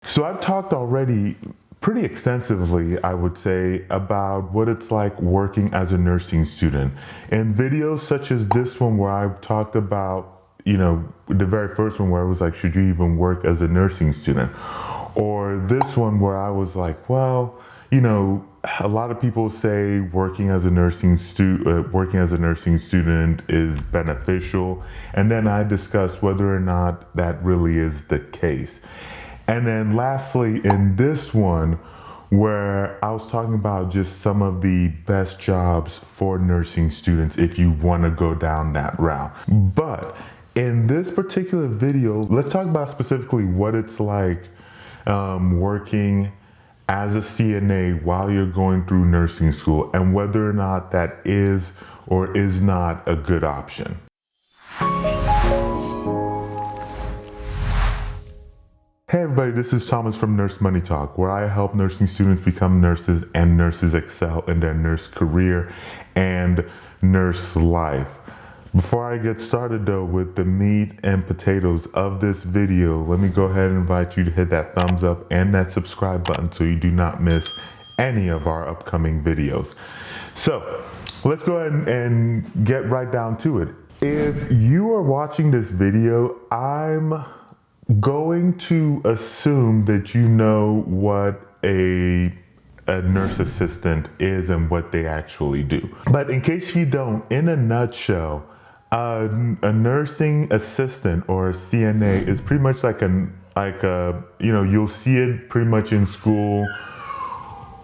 So I've talked already pretty extensively, I would say, about what it's like working as a nursing student. In videos such as this one where I've talked about, the very first one where I was like, should you even work as a nursing student? Or this one where I was like, well, a lot of people say working as a nursing student is beneficial, and then I discuss whether or not that really is the case. And then lastly, in this one, where I was talking about just some of the best jobs for nursing students if you want to go down that route. But in this particular video, let's talk about specifically what it's like working as a CNA while you're going through nursing school and whether or not that is or is not a good option. Hey everybody, this is Thomas from NurseMoneyTalk, where I help nursing students become nurses and nurses excel in their nurse career and nurse life. Before I get started though with the meat and potatoes of this video, let me go ahead and invite you to hit that thumbs up and that subscribe button so you do not miss any of our upcoming videos. So let's go ahead and get right down to it. If you are watching this video, I'm going to assume that you know what a nurse assistant is and what they actually do. But in case you don't, in a nutshell, a nursing assistant or a CNA is pretty much like you'll see it pretty much in school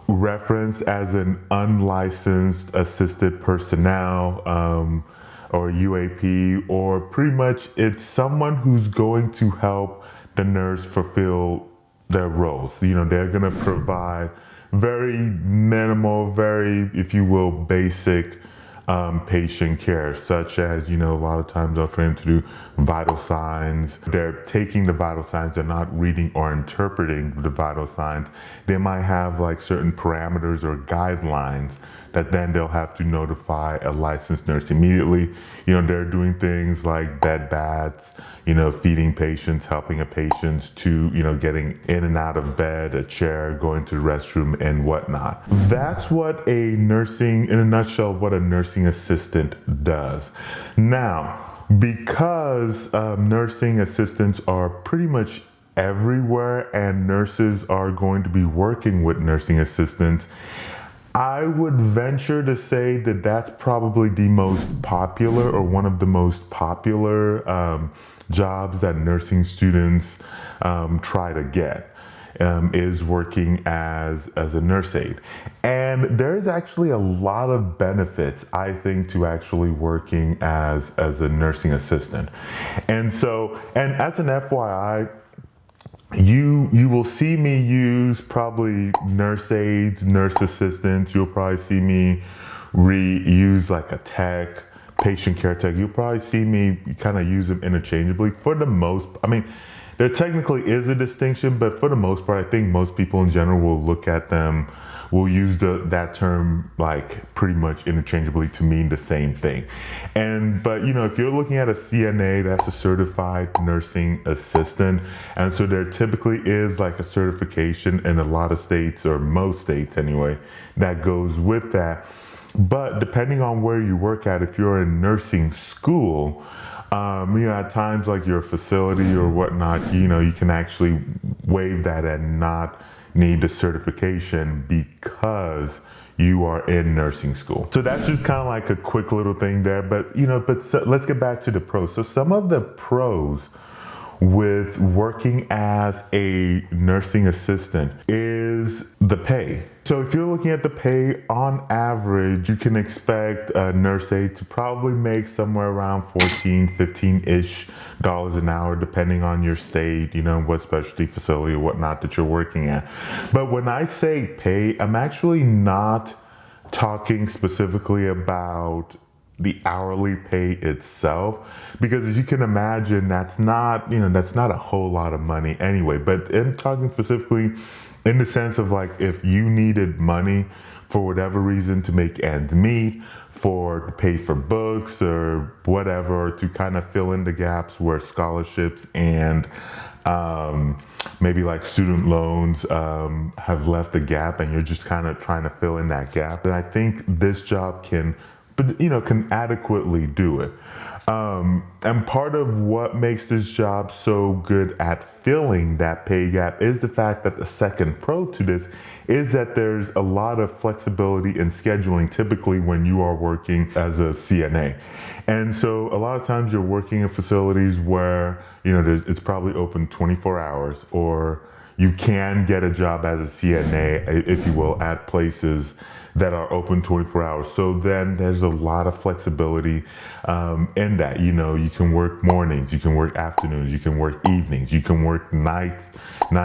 referenced as an unlicensed assisted personnel, or UAP, or pretty much it's someone who's going to help the nurse fulfill their roles. They're going to provide very minimal, very, if you will, basic patient care, such as, a lot of times they'll train to do vital signs. They're taking the vital signs, they're not reading or interpreting the vital signs. They might have like certain parameters or guidelines that then they'll have to notify a licensed nurse immediately. They're doing things like bed baths, feeding patients, helping a patient to, getting in and out of bed, a chair, going to the restroom and whatnot. That's what in a nutshell, what a nursing assistant does. Now, because nursing assistants are pretty much everywhere and nurses are going to be working with nursing assistants, I would venture to say that that's probably the most popular or one of the most popular jobs that nursing students try to get, is working as a nurse aide. And there's actually a lot of benefits, I think, to actually working as a nursing assistant. And as an FYI, you will see me use probably nurse aides, nurse assistants. You'll probably see me use like a tech, patient care tech. You'll probably see me kind of use them interchangeably for the most. I mean, there technically is a distinction, but for the most part, I think most people in general will use that term like pretty much interchangeably to mean the same thing. But if you're looking at a CNA, that's a certified nursing assistant. And so there typically is like a certification in a lot of states, or most states anyway, that goes with that. But depending on where you work at, if you're in nursing school, at times like your facility or whatnot, you can actually waive that and not need the certification because you are in nursing school. So that's just kind of like a quick little thing there. But let's get back to the pros. So some of the pros with working as a nursing assistant is the pay. So if you're looking at the pay, on average, you can expect a nurse aide to probably make somewhere around $14, $15-ish an hour, depending on your state, what specialty facility or whatnot that you're working at. But when I say pay, I'm actually not talking specifically about the hourly pay itself, because as you can imagine, that's not a whole lot of money anyway. But I'm talking specifically in the sense of like, if you needed money for whatever reason to make ends meet, to pay for books or whatever, to kind of fill in the gaps where scholarships and maybe like student loans have left a gap and you're just kind of trying to fill in that gap. And I think this job can adequately do it. And part of what makes this job so good at filling that pay gap is the fact that the second pro to this is that there's a lot of flexibility in scheduling typically when you are working as a CNA. And so a lot of times you're working in facilities where, it's probably open 24 hours, or you can get a job as a CNA, if you will, at places that are open 24 hours. So then there's a lot of flexibility in that. You can work mornings, you can work afternoons, you can work evenings, you can work night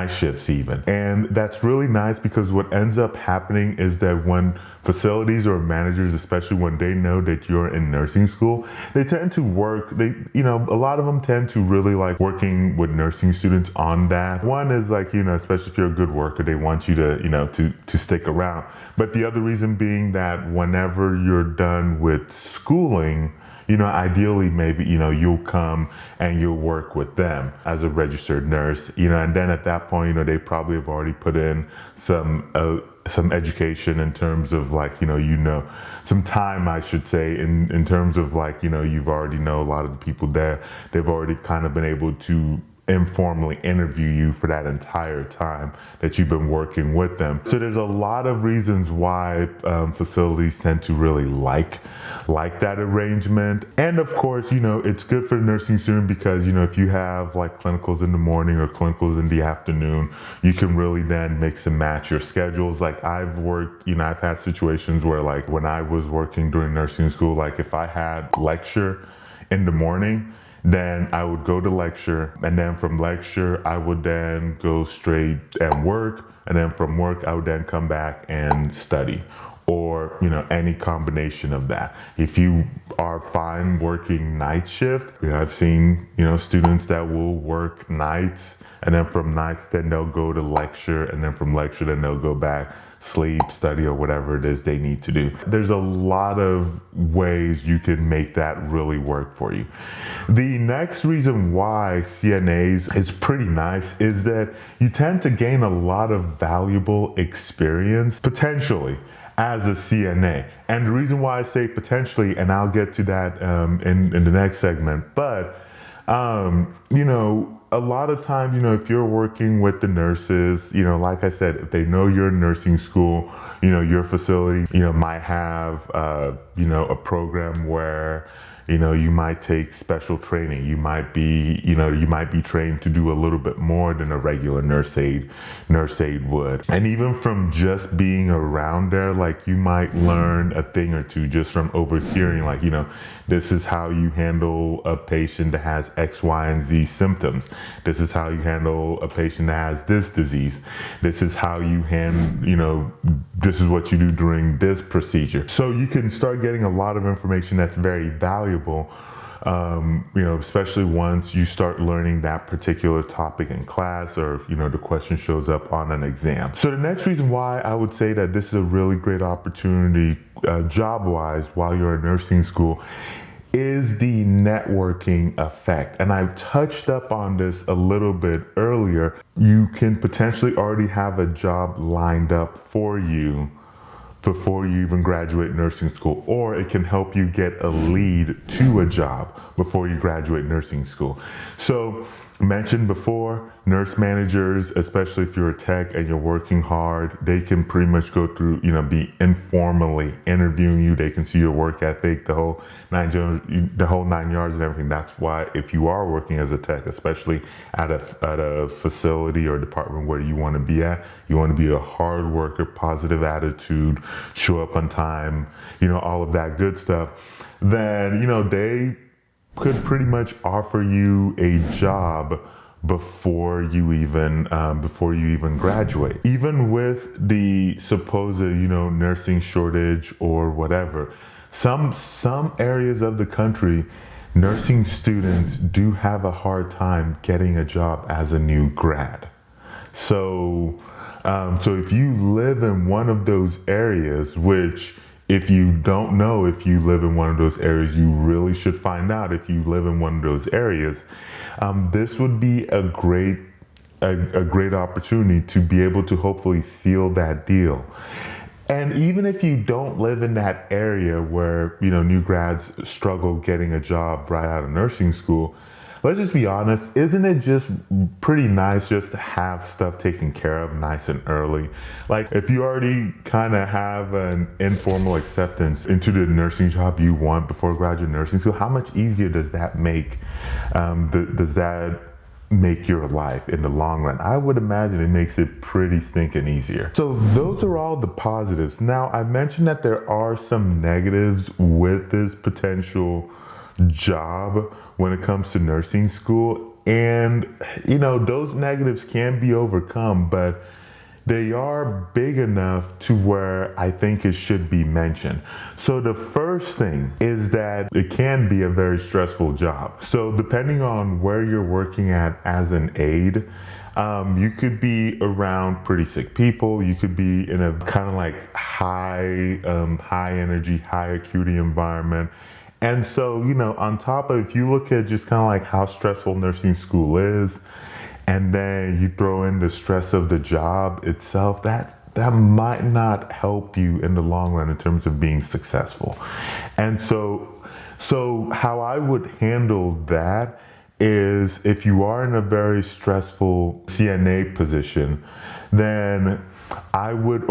shifts even. And that's really nice, because what ends up happening is that when facilities or managers, especially when they know that you're in nursing school, they tend to work, a lot of them tend to really like working with nursing students on that. One is like, especially if you're a good worker, they want you to stick around. But the other reason being that whenever you're done with schooling, ideally maybe, you'll come and you'll work with them as a registered nurse, and then at that point, they probably have already put in some education in terms of like, some time, I should say, in terms of like, you've already know a lot of the people there. They've already kind of been able to informally interview you for that entire time that you've been working with them. So there's a lot of reasons why facilities tend to really like that arrangement. And of course, it's good for the nursing student because, if you have like clinicals in the morning or clinicals in the afternoon, you can really then mix and match your schedules. Like I've worked, I've had situations where like when I was working during nursing school, like if I had lecture in the morning, then I would go to lecture, and then from lecture, I would then go straight and work, and then from work, I would then come back and study, or, any combination of that. If you are fine working night shift, I've seen, students that will work nights, and then from nights, then they'll go to lecture, and then from lecture, then they'll go back, sleep, study, or whatever it is they need to do. There's a lot of ways you can make that really work for you. The next reason why CNAs is pretty nice is that you tend to gain a lot of valuable experience, potentially, as a CNA. And the reason why I say potentially, and I'll get to that in the next segment, but a lot of times, if you're working with the nurses, like I said, if they know you're in nursing school, your facility, might have, a program where, you might take special training. You might be trained to do a little bit more than a regular nurse aide would. And even from just being around there, like you might learn a thing or two just from overhearing, like, this is how you handle a patient that has X, Y, and Z symptoms. This is how you handle a patient that has this disease. This is how you this is what you do during this procedure. So you can start getting a lot of information that's very valuable, especially once you start learning that particular topic in class, or, the question shows up on an exam. So the next reason why I would say that this is a really great opportunity, job-wise, while you're in nursing school, is the networking effect. And I touched up on this a little bit earlier. You can potentially already have a job lined up for you before you even graduate nursing school, or it can help you get a lead to a job before you graduate nursing school. So mentioned before, nurse managers, especially if you're a tech and you're working hard, they can pretty much go through, be informally interviewing you. They can see your work ethic, the whole 9 yards and everything. That's why if you are working as a tech, especially at a facility or department where you want to be at, you want to be a hard worker, positive attitude, show up on time, all of that good stuff, then, they could pretty much offer you a job before you even graduate. Even with the supposed, nursing shortage or whatever, some areas of the country, nursing students do have a hard time getting a job as a new grad. So if you live in one of those areas, which, if you don't know if you live in one of those areas, you really should find out if you live in one of those areas. This would be a great a great opportunity to be able to hopefully seal that deal. And even if you don't live in that area where, new grads struggle getting a job right out of nursing school, let's just be honest, isn't it just pretty nice just to have stuff taken care of nice and early? Like if you already kind of have an informal acceptance into the nursing job you want before graduate nursing school, how much easier does that make? Does that make your life in the long run? I would imagine it makes it pretty stinking easier. So those are all the positives. Now, I mentioned that there are some negatives with this potential job when it comes to nursing school, and those negatives can be overcome, but they are big enough to where I think it should be mentioned. So the first thing is that it can be a very stressful job. So depending on where you're working at as an aide, you could be around pretty sick people. You could be in a kind of like high energy, high acuity environment. And so, on top of, if you look at just kind of like how stressful nursing school is, and then you throw in the stress of the job itself, that might not help you in the long run in terms of being successful. And so how I would handle that is, if you are in a very stressful CNA position, then I would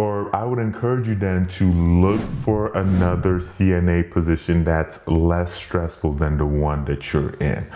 encourage you then to look for another CNA position that's less stressful than the one that you're in.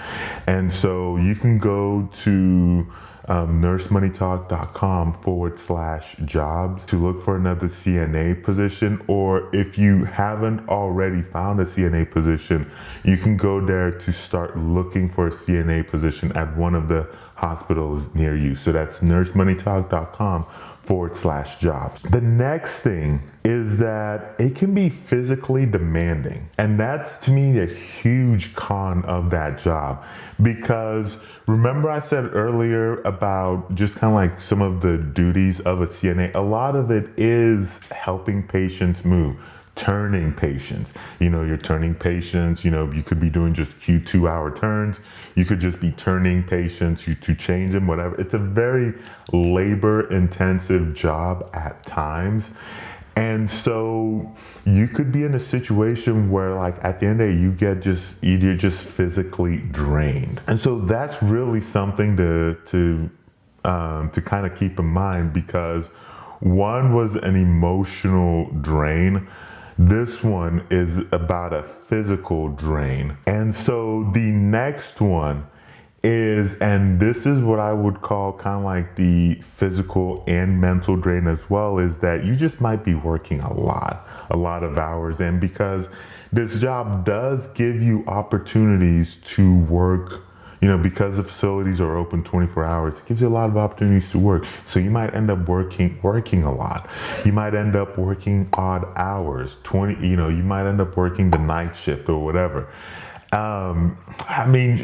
And so you can go to NurseMoneyTalk.com/jobs to look for another CNA position, or if you haven't already found a CNA position, you can go there to start looking for a CNA position at one of the hospitals near you. So that's NurseMoneyTalk.com/jobs. The next thing is that it can be physically demanding. And that's, to me, a huge con of that job. Because remember I said earlier about just kind of like some of the duties of a CNA, a lot of it is helping patients move. Turning patients, you're turning patients, you could be doing just Q2 hour turns. You could just be turning patients to change them, whatever. It's a very labor intensive job at times. And so you could be in a situation where, like, at the end of the day, you're just physically drained. And so that's really something to kind of keep in mind, because one was an emotional drain. This one is about a physical drain. And so the next one is, and this is what I would call kind of like the physical and mental drain as well, is that you just might be working a lot of hours. And because this job does give you opportunities to work, because the facilities are open 24 hours, it gives you a lot of opportunities to work. So you might end up working a lot. You might end up working odd hours, you might end up working the night shift or whatever.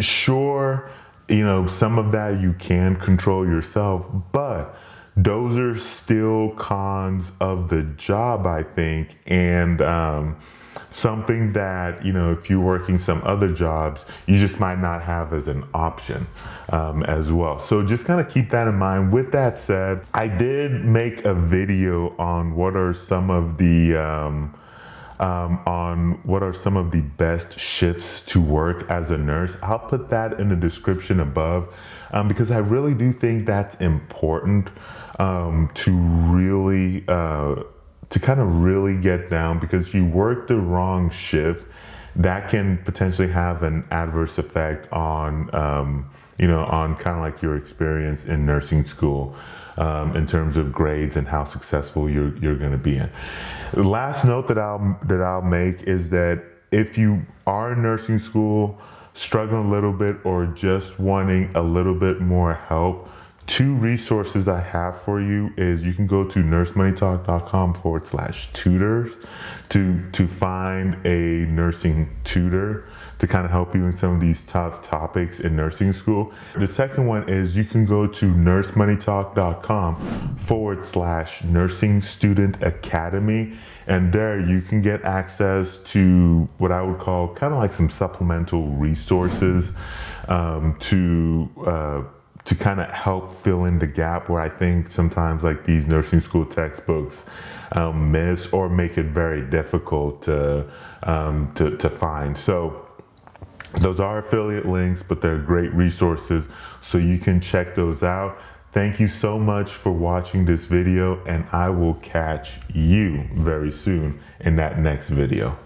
Sure, some of that you can control yourself, but those are still cons of the job, I think. And, something that, if you're working some other jobs, you just might not have as an option as well. So just kind of keep that in mind. With that said, I did make a video on what are some of the best shifts to work as a nurse. I'll put that in the description above, because I really do think that's important to kind of really get down, because if you work the wrong shift, that can potentially have an adverse effect on, on kind of like your experience in nursing school, in terms of grades and how successful you're going to be in. The last note that I'll make is that if you are in nursing school, struggling a little bit, or just wanting a little bit more help, two resources I have for you is you can go to NurseMoneyTalk.com/tutors to find a nursing tutor to kind of help you in some of these tough topics in nursing school. The second one is you can go to NurseMoneyTalk.com/nursing student academy. And there you can get access to what I would call kind of like some supplemental resources to to kind of help fill in the gap where I think sometimes like these nursing school textbooks miss or make it very difficult to find. So those are affiliate links, but they're great resources, so you can check those out. Thank you so much for watching this video, and I will catch you very soon in that next video.